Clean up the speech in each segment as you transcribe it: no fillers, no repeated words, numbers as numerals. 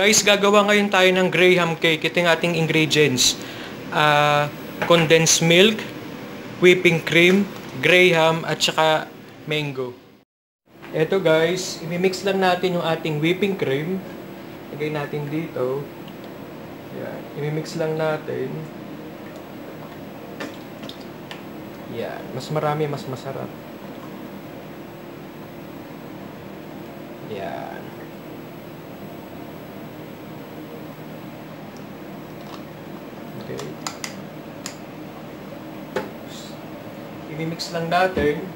Guys, gagawa ngayon tayo ng Graham cake. Ito yung ating ingredients. Condensed milk, whipping cream, Graham, at saka mango. Ito guys, imimix lang natin yung ating whipping cream. Lagay natin dito. Yan. Imimix lang natin. Yan. Mas marami, mas masarap. Yan. Okay. Imimix lang natin.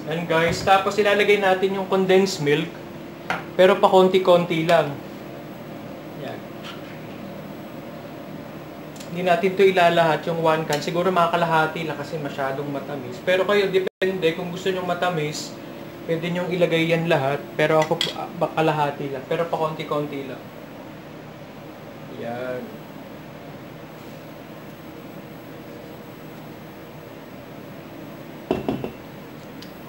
Yan guys, tapos ilalagay natin yung condensed milk, pero pa konti-konti lang. Yan. Hindi natin to ilalahat yung 1 can. Siguro makakalahati lang kasi masyadong matamis. Pero kayo, depende kung gusto nyo matamis, pwede nyo ilagay yan lahat. Pero ako, kalahati lang. Pero pa konti-konti lang. Yan.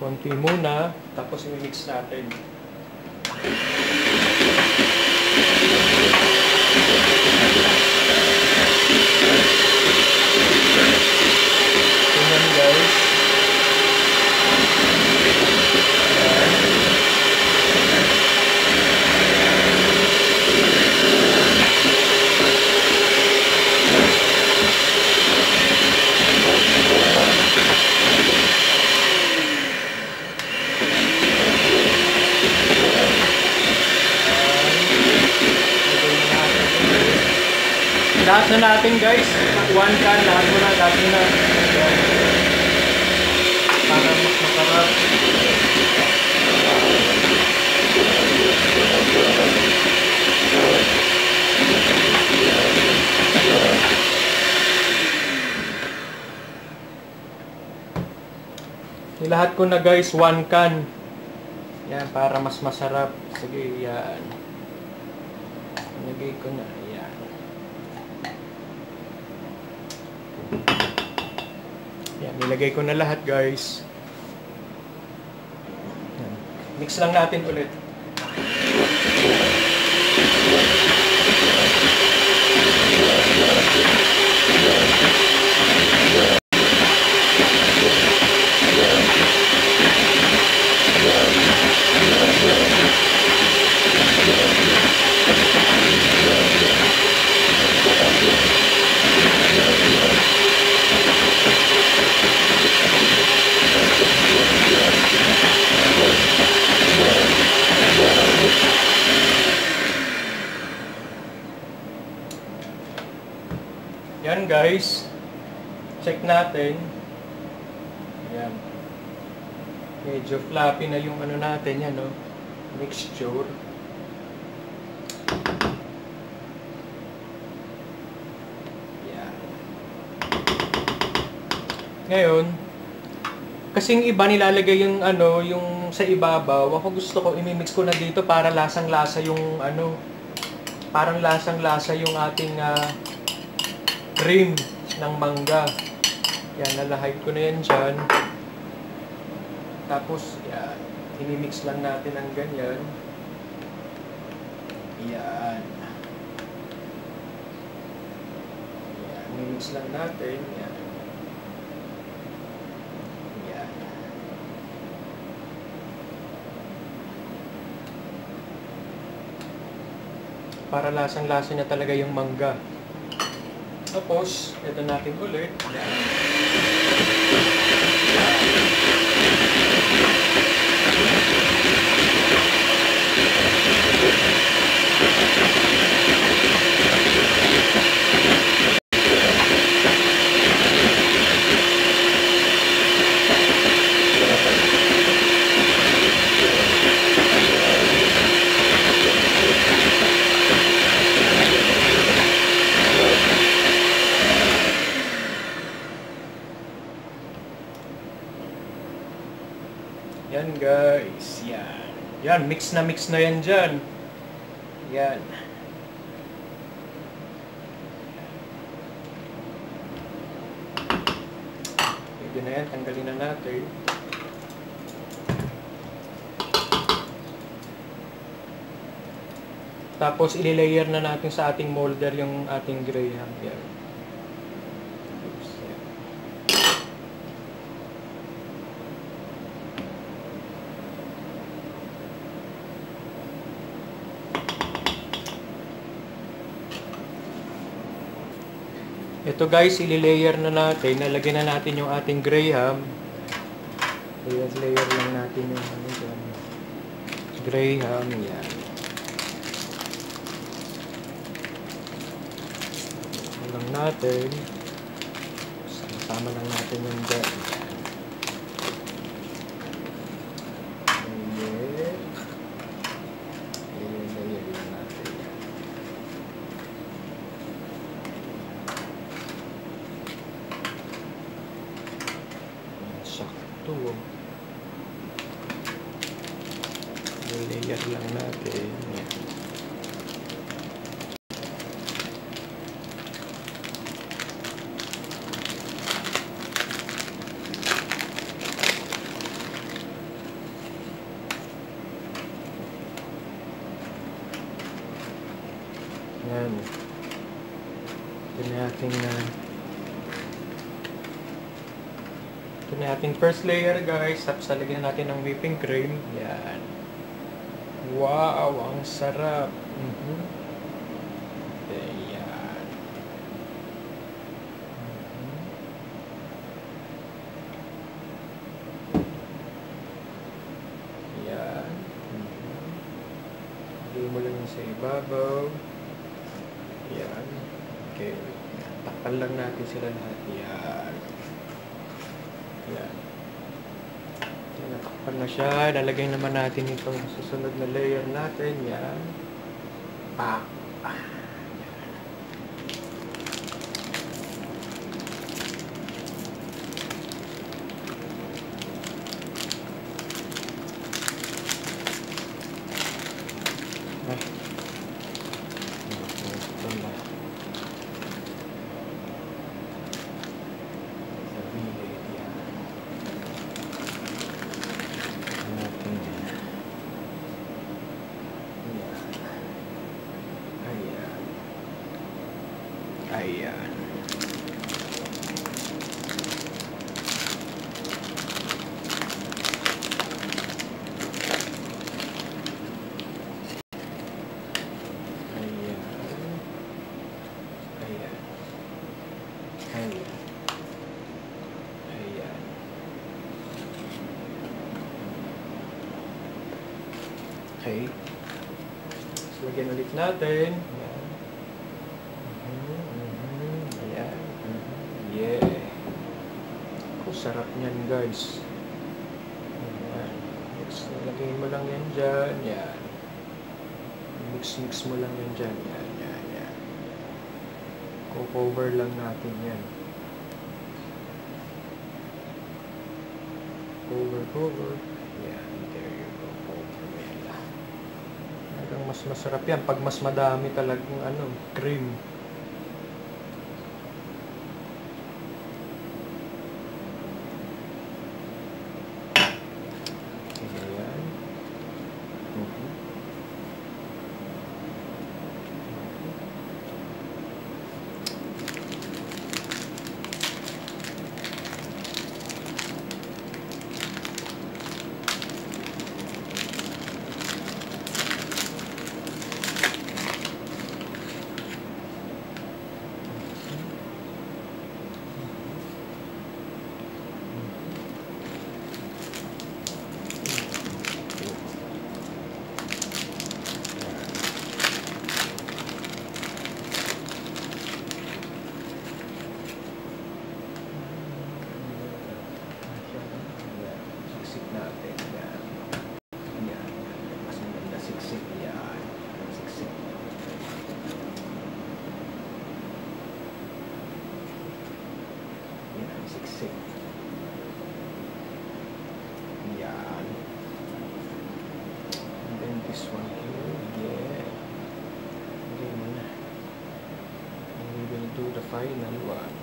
Konti muna, tapos i-mix natin. Tingnan guys. Lahat na natin guys, 1 can, lahat mo na. Para mas masarap. Lahat ko na guys, 1 can. Yan, para mas masarap. Sige, yan. Nilagay ko na, yan. Yan, nilagay ko na lahat guys. Yan. Mix lang natin ulit. Yan guys, check natin. Yan. Medyo floppy na yung ano natin, yan, no? Mixture. Yan. Ngayon, kasing iba nilalagay yung ano, yung sa ibabaw. Ako gusto ko imimix ko na dito para lasang-lasa yung ano, parang lasang-lasa yung ating cream ng mangga. Yan, nalahide ko na yan dyan. Tapos, yan, imimix lang natin ng ganyan. Yan. Yan, imimix lang natin. Yan. Yan. Para lasang-lasa niya talaga yung mangga. Tapos, ito natin ulit. Yan. guys. Yan. Yan, mix na yan dyan. Yan. Pwede na yan, tanggalin na natin. Tapos ililayer na natin sa ating molder yung ating graham. Yan. Ito guys, ililayer na natin. Nalagyan na natin yung ating graham. Layer lang natin yung ano dyan. Graham, yan. Lang natin. Sama lang natin yung dyan. Layer lang natin yan. Sakto. Layer lang natin. Yan. Yan. Ito na ating first layer guys. Tapos lalagyan natin ng whipping cream. Yan. Wow, ang sarap. Ayan. Ayan. Lagay mo lang sa ibabaw. Yan. Okay. Takpan lang natin sila lahat. Yan. Yan. Natakpan na siya. Lalagay naman natin itong susunod na layer natin. Yan. Pak. Ayan. Okay. So, lagyan ulit natin. Ayan. Ayan. Yeah. Ang sarap niyan, guys. Ayan. Lagyan mo lang yan dyan. Ayan. Mix mo lang yan dyan. Ayan. Ayan. Co-cover lang natin yan. Cover. Ayan. There you go. Mas masarap yan pag mas madami talagang cream. Ayan. this one here. Yeah. Okay mo na. And we will do the final one.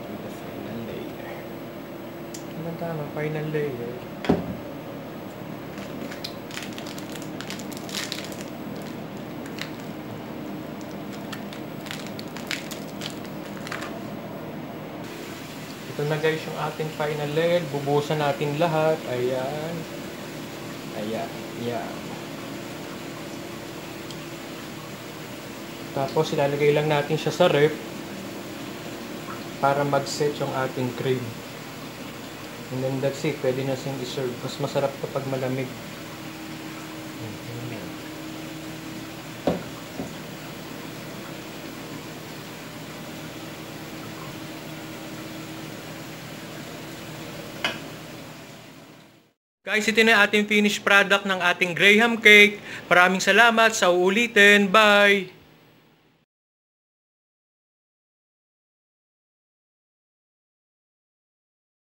Do the final layer. Ano tama? Final layer. Ito na guys yung ating final layer. Bubuhusan natin lahat. Ayan. Ayan. Ayan. Tapos ilalagay lang natin siya sa ref para mag-set yung ating cream. And then that's it. Pwede na siyang i-serve. Mas masarap kapag malamig. Guys, ito na ating finished product ng ating Graham cake. Maraming salamat sa uulitin. Bye!